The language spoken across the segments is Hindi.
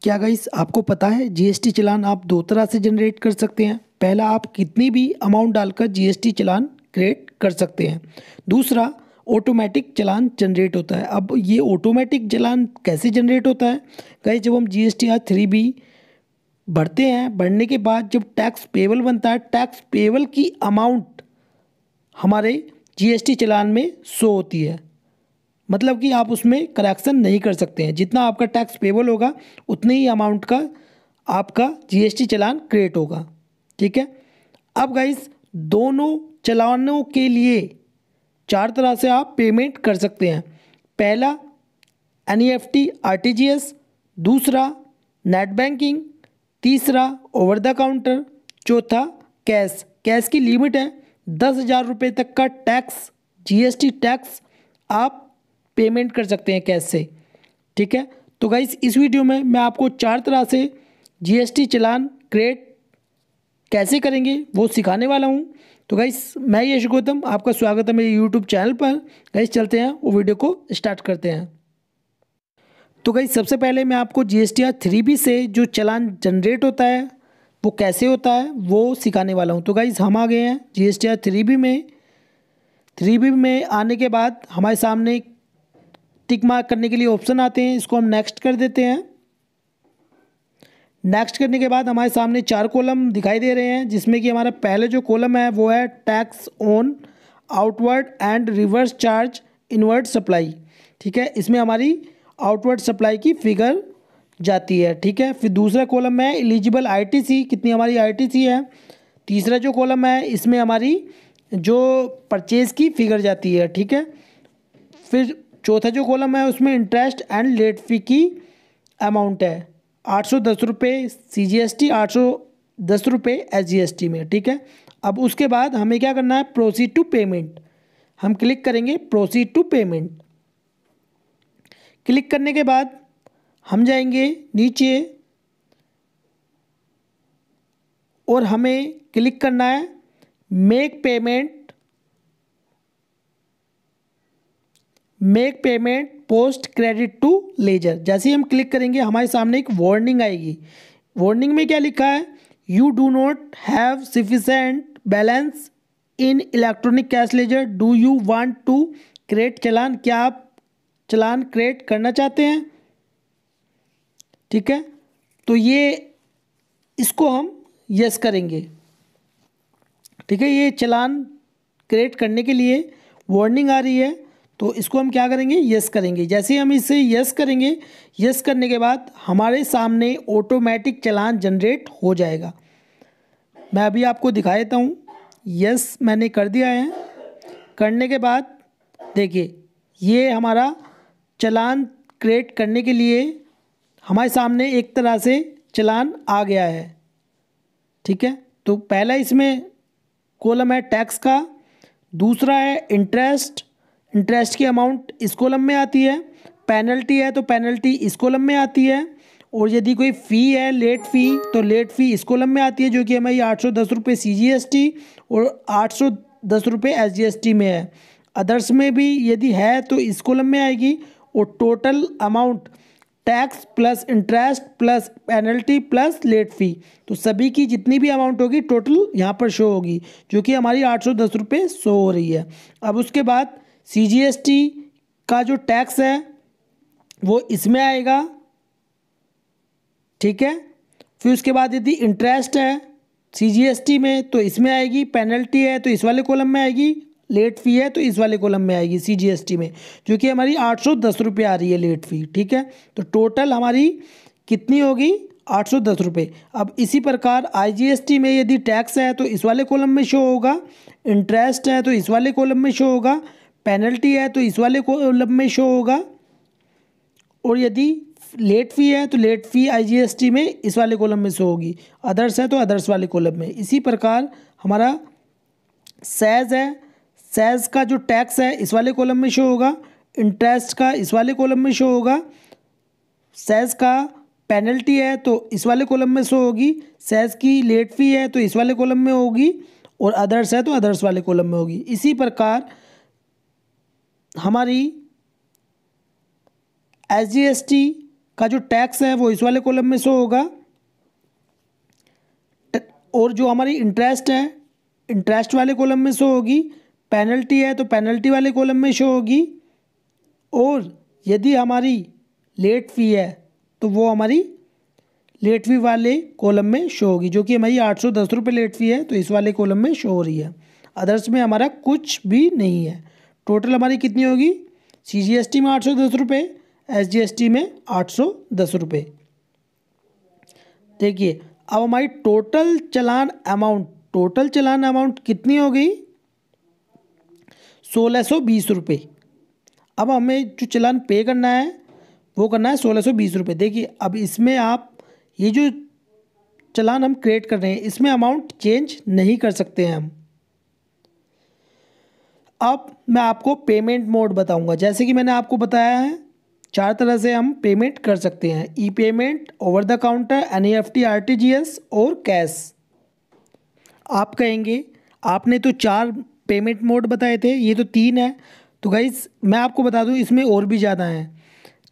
क्या गाइस आपको पता है जीएसटी चालान आप दो तरह से जनरेट कर सकते हैं। पहला, आप कितनी भी अमाउंट डालकर जीएसटी चालान क्रिएट कर सकते हैं। दूसरा, ऑटोमेटिक चालान जनरेट होता है। अब ये ऑटोमेटिक चालान कैसे जनरेट होता है गाइस, जब हम जीएसटी 3B भरते हैं, भरने के बाद जब टैक्स पेबल बनता है, टैक्स पेबल की अमाउंट हमारे जीएसटी चालान में शो होती है। मतलब कि आप उसमें करेक्शन नहीं कर सकते हैं। जितना आपका टैक्स पेबल होगा उतने ही अमाउंट का आपका जीएसटी चालान क्रिएट होगा। ठीक है। अब गाइस, दोनों चालानों के लिए चार तरह से आप पेमेंट कर सकते हैं। पहला, एनईएफटी आरटीजीएस। दूसरा, नेट बैंकिंग। तीसरा, ओवर द काउंटर। चौथा, कैश। कैश की लिमिट है 10,000 रुपये तक का टैक्स, जीएसटी टैक्स आप पेमेंट कर सकते हैं कैश से। ठीक है। तो गाइस, इस वीडियो में मैं आपको चार तरह से जीएसटी चालान क्रिएट कैसे करेंगे वो सिखाने वाला हूं। तो गाइस, मैं यश गौतम, आपका स्वागत है मेरे यूट्यूब चैनल पर। गाइस, चलते हैं वो वीडियो को स्टार्ट करते हैं। तो गाइस, सबसे पहले मैं आपको जीएसटी 3B से जो चालान जनरेट होता है वो कैसे होता है वो सिखाने वाला हूं। तो गाइस, हम आ गए हैं जीएसटी 3B में। 3B में आने के बाद हमारे सामने टिक मार्क करने के लिए ऑप्शन आते हैं। इसको हम नेक्स्ट कर देते हैं। नेक्स्ट करने के बाद हमारे सामने चार कॉलम दिखाई दे रहे हैं, जिसमें कि हमारा पहले जो कॉलम है वो है tax on outward and reverse charge inward supply. ठीक है। इसमें हमारी आउटवर्ड सप्लाई की फिगर जाती है। ठीक है। फिर दूसरा कॉलम है एलिजिबल आईटीसी, कितनी हमारी आईटीसी है। तीसरा जो कॉलम है इसमें हमारी जो परचेज की फिगर जाती है। ठीक है। फिर चौथा जो कॉलम है उसमें इंटरेस्ट एंड लेट फी की अमाउंट है 810 रुपये CGST, 810 रुपये SGST में। ठीक है। अब उसके बाद हमें क्या करना है, प्रोसीड टू पेमेंट। हम क्लिक करेंगे प्रोसीड टू पेमेंट। क्लिक करने के बाद हम जाएंगे नीचे और हमें क्लिक करना है make payment post credit to ledger. जैसे ही हम क्लिक करेंगे हमारे सामने एक वार्निंग आएगी। वार्निंग में क्या लिखा है, you do not have sufficient balance in electronic cash ledger, do you want to create challan. क्या आप चालान क्रिएट करना चाहते हैं। ठीक है। तो इसको हम यस करेंगे। ठीक है। ये चालान क्रिएट करने के लिए वार्निंग आ रही है, तो इसको हम क्या करेंगे, यस करेंगे। जैसे ही हम इसे यस करेंगे, यस करने के बाद हमारे सामने ऑटोमेटिक चालान जनरेट हो जाएगा। मैं अभी आपको दिखा देता हूँ। यस मैंने कर दिया है। करने के बाद देखिए ये हमारा चालान क्रिएट करने के लिए हमारे सामने एक तरह से चालान आ गया है। ठीक है। तो पहला इसमें कॉलम है टैक्स का। दूसरा है इंटरेस्ट की अमाउंट इस कॉलम में आती है। पेनल्टी है तो पेनल्टी इस कॉलम में आती है। और यदि कोई फ़ी है, लेट फ़ी, तो लेट फ़ी इस कॉलम में आती है, जो कि हमारी 810 रुपये CGST और 810 रुपये SGST में है। अदर्स में भी यदि है तो इस कॉलम में आएगी। और total amount tax plus interest plus penalty plus late fee, तो सभी की जितनी भी अमाउंट होगी टोटल यहाँ पर शो होगी, जो कि हमारी 810 रुपये शो हो रही है। अब उसके बाद CGST का जो टैक्स है वो इसमें आएगा। ठीक है। फिर उसके बाद यदि इंटरेस्ट है CGST में तो इसमें आएगी। पेनल्टी है तो इस वाले कॉलम में आएगी। लेट फ़ी है तो इस वाले कॉलम में आएगी CGST में, जो कि हमारी 810 रुपये आ रही है लेट फ़ी। ठीक है। तो टोटल हमारी कितनी होगी, 810 रुपये। अब इसी प्रकार IGST में यदि टैक्स है तो इस वाले कॉलम में शो होगा। इंटरेस्ट है तो इस वाले कॉलम में शो होगा। पेनल्टी है तो इस वाले कॉलम में शो होगा। और यदि लेट फ़ी है तो लेट फ़ी IGST में इस वाले कॉलम में शो होगी। अदर्स है तो अदर्स वाले कॉलम में। इसी प्रकार हमारा सेज है, सेज का जो टैक्स है इस वाले कॉलम में शो होगा। इंटरेस्ट का इस वाले कॉलम में शो होगा। सेज का पेनल्टी है तो इस वाले कॉलम में शो होगी। सेज की लेट फ़ी है तो इस वाले कॉलम में होगी। और अदर्स है तो अदर्स वाले कॉलम में होगी। इसी प्रकार हमारी SGST का जो टैक्स है वो इस वाले कॉलम में शो होगा, और जो हमारी इंटरेस्ट है इंटरेस्ट वाले कॉलम में शो होगी, पेनल्टी है तो पेनल्टी वाले कॉलम में शो होगी, और यदि हमारी लेट फ़ी है तो वो हमारी लेट फ़ी वाले कॉलम में शो होगी, जो कि हमारी 810 रुपये लेट फ़ी है तो इस वाले कॉलम में शो हो रही है। अदर्स में हमारा कुछ भी नहीं है। टोटल हमारी कितनी होगी, CGST में 810 रुपये, SGST में 810 रुपये। देखिए अब हमारी टोटल चालान अमाउंट कितनी हो गई, 1620 रुपये। अब हमें जो चालान पे करना है वो करना है 1620 रुपये। देखिए अब इसमें आप ये जो चालान हम क्रिएट कर रहे हैं इसमें अमाउंट चेंज नहीं कर सकते हैं हम। अब मैं आपको पेमेंट मोड बताऊंगा। जैसे कि मैंने आपको बताया है 4 तरह से हम पेमेंट कर सकते हैं, e payment, over the counter, NEFT, RTGS और कैश। आप कहेंगे आपने तो 4 पेमेंट मोड बताए थे, ये तो 3 है। तो गाइस मैं आपको बता दूं इसमें और भी ज़्यादा हैं।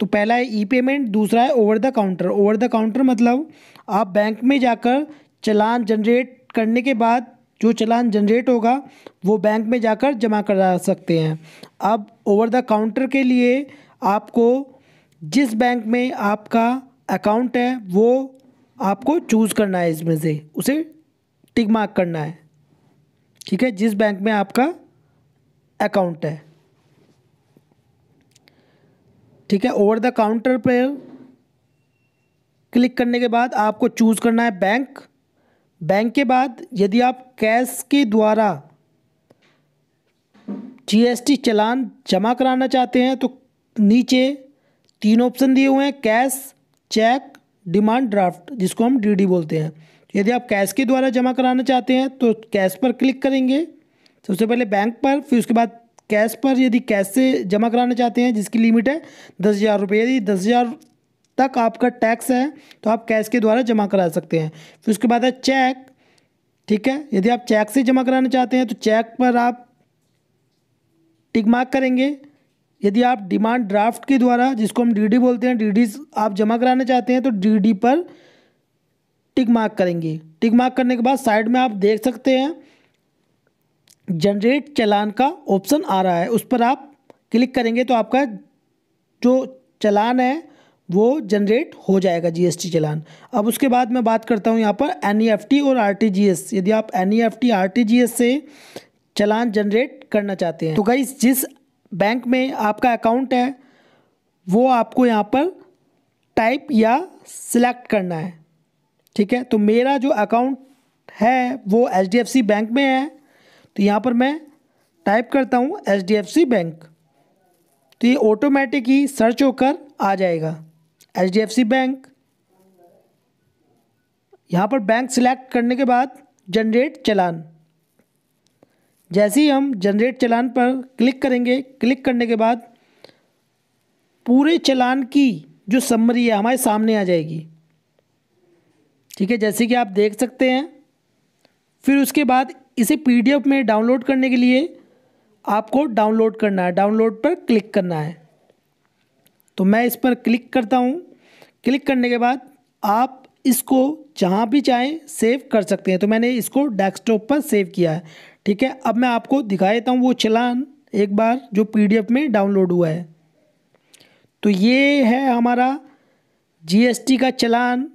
तो पहला है ई पेमेंट, दूसरा है over the counter. Over the counter मतलब आप बैंक में जाकर चालान जनरेट करने के बाद जो चालान जनरेट होगा वो बैंक में जाकर जमा करा सकते हैं। अब ओवर द काउंटर के लिए आपको जिस बैंक में आपका अकाउंट है वो आपको चूज़ करना है, इसमें से उसे टिक मार्क करना है, ठीक है, जिस बैंक में आपका अकाउंट है, ठीक है। ओवर द काउंटर पर क्लिक करने के बाद आपको चूज़ करना है बैंक। बैंक के बाद यदि आप कैश के द्वारा GST चालान जमा कराना चाहते हैं तो नीचे 3 ऑप्शन दिए हुए हैं, कैश, चेक, डिमांड ड्राफ्ट, जिसको हम DD बोलते हैं। यदि आप कैश के द्वारा जमा कराना चाहते हैं तो कैश पर क्लिक करेंगे, सबसे पहले बैंक पर, फिर उसके बाद कैश पर। यदि कैश से जमा कराना चाहते हैं जिसकी लिमिट है 10,000 रुपये, यदि 10,000 तक आपका टैक्स है तो आप कैश के द्वारा जमा करा सकते हैं। फिर उसके बाद है चेक, ठीक है। यदि आप चेक से जमा कराना चाहते हैं तो चेक पर आप टिक मार्क करेंगे। यदि आप डिमांड ड्राफ्ट के द्वारा, जिसको हम DD बोलते हैं, DD आप जमा कराना चाहते हैं तो DD पर टिक मार्क करेंगे। टिक मार्क करने के बाद साइड में आप देख सकते हैं जनरेट चालान का ऑप्शन आ रहा है, उस पर आप क्लिक करेंगे तो आपका जो चालान है वो जनरेट हो जाएगा, GST चालान। अब उसके बाद मैं बात करता हूँ यहाँ पर NEFT और RTGS। यदि आप NEFT RTGS से चालान जनरेट करना चाहते हैं तो गाइस जिस बैंक में आपका अकाउंट है वो आपको यहाँ पर टाइप या सिलेक्ट करना है, ठीक है। तो मेरा जो अकाउंट है वो HDFC बैंक में है, तो यहाँ पर मैं टाइप करता हूँ HDFC बैंक, तो ये ऑटोमेटिक ही सर्च होकर आ जाएगा HDFC बैंक। यहाँ पर बैंक सिलेक्ट करने के बाद जनरेट चालान, जैसे ही हम जनरेट चालान पर क्लिक करेंगे, क्लिक करने के बाद पूरे चालान की जो समरी है हमारे सामने आ जाएगी, ठीक है, जैसे कि आप देख सकते हैं। फिर उसके बाद इसे PDF में डाउनलोड करने के लिए आपको डाउनलोड करना है, डाउनलोड पर क्लिक करना है। तो मैं इस पर क्लिक करता हूँ। क्लिक करने के बाद आप इसको जहाँ भी चाहें सेव कर सकते हैं, तो मैंने इसको डेस्कटॉप पर सेव किया है, ठीक है। अब मैं आपको दिखा देता हूँ वो चालान एक बार जो PDF में डाउनलोड हुआ है। तो ये है हमारा GST का चालान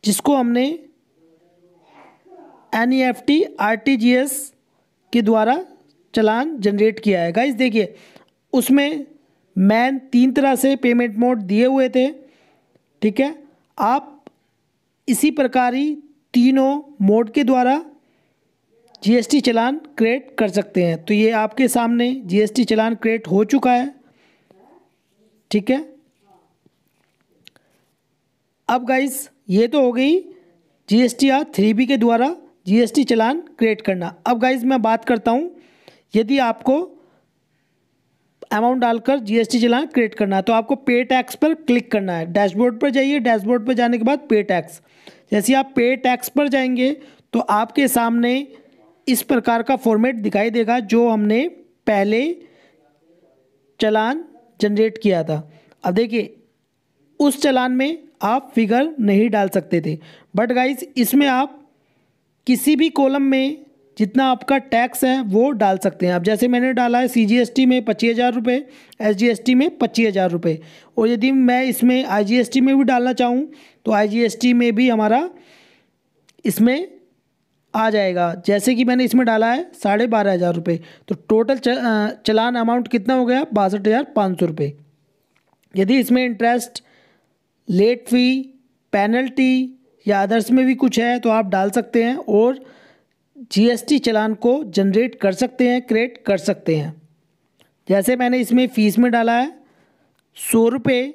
जिसको हमने NEFT RTGS के द्वारा चालान जनरेट किया है। गाइस देखिए उसमें मैन 3 तरह से पेमेंट मोड दिए हुए थे, ठीक है। आप इसी प्रकार ही तीनों मोड के द्वारा GST चालान क्रिएट कर सकते हैं। तो ये आपके सामने GST चालान क्रिएट हो चुका है, ठीक है। अब गाइस ये तो हो गई GSTR 3B के द्वारा GST चालान क्रिएट करना। अब गाइस मैं बात करता हूँ यदि आपको अमाउंट डालकर GST चालान क्रिएट करना है तो आपको पे टैक्स पर क्लिक करना है। डैशबोर्ड पर जाइए, डैशबोर्ड पर जाने के बाद पे टैक्स, जैसे आप पे टैक्स पर जाएंगे तो आपके सामने इस प्रकार का फॉर्मेट दिखाई देगा जो हमने पहले चालान जनरेट किया था। अब देखिए उस चालान में आप फिगर नहीं डाल सकते थे। बट गाइस इसमें आप किसी भी कॉलम में जितना आपका टैक्स है वो डाल सकते हैं। अब जैसे मैंने डाला है CGST में 25,000 रुपये, SGST में 25,000 रुपये, और यदि मैं इसमें IGST में भी डालना चाहूँ तो IGST में भी हमारा इसमें आ जाएगा। जैसे कि मैंने इसमें डाला है 12,500 रुपये, तो टोटल चलान अमाउंट कितना हो गया 62,500 रुपये। यदि इसमें इंटरेस्ट, लेट फ़ी, पेनल्टी या अदर्स में भी कुछ है तो आप डाल सकते हैं और GST चालान को जनरेट कर सकते हैं, क्रिएट कर सकते हैं। जैसे मैंने इसमें फ़ीस में डाला है 100 रुपये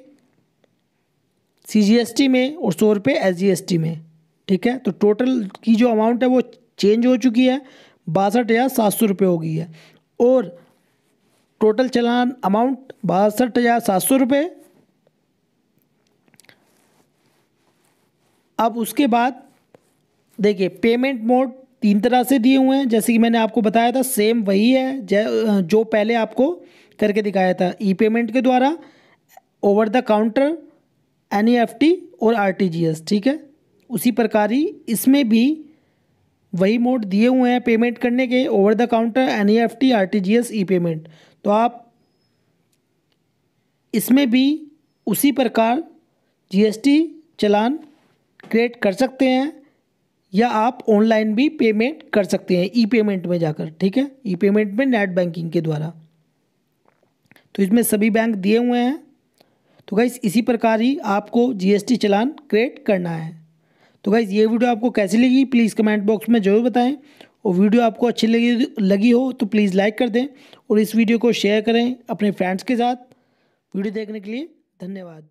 CGST में और 100 रुपये SGST में, ठीक है। तो टोटल की जो अमाउंट है वो चेंज हो चुकी है, 62,700 रुपये हो गई है, और टोटल चालान अमाउंट 62,700 रुपये। अब उसके बाद देखिए पेमेंट मोड 3 तरह से दिए हुए हैं, जैसे कि मैंने आपको बताया था सेम वही है जो पहले आपको करके दिखाया था, ई पेमेंट के द्वारा, ओवर द काउंटर, NEFT और RTGS, ठीक है। उसी प्रकार ही इसमें भी वही मोड दिए हुए हैं पेमेंट करने के, over the counter, NEFT, RTGS, E payment. तो आप इसमें भी उसी प्रकार GST चालान क्रिएट कर सकते हैं, या आप ऑनलाइन भी पेमेंट कर सकते हैं ई पेमेंट में जाकर, ठीक है। ई पेमेंट में नेट बैंकिंग के द्वारा, तो इसमें सभी बैंक दिए हुए हैं। तो गाइस इसी प्रकार ही आपको GST चालान क्रिएट करना है। तो गाइस ये वीडियो आपको कैसी लगी प्लीज़ कमेंट बॉक्स में ज़रूर बताएं, और वीडियो आपको अच्छी लगी हो तो प्लीज़ लाइक कर दें और इस वीडियो को शेयर करें अपने फ्रेंड्स के साथ। वीडियो देखने के लिए धन्यवाद।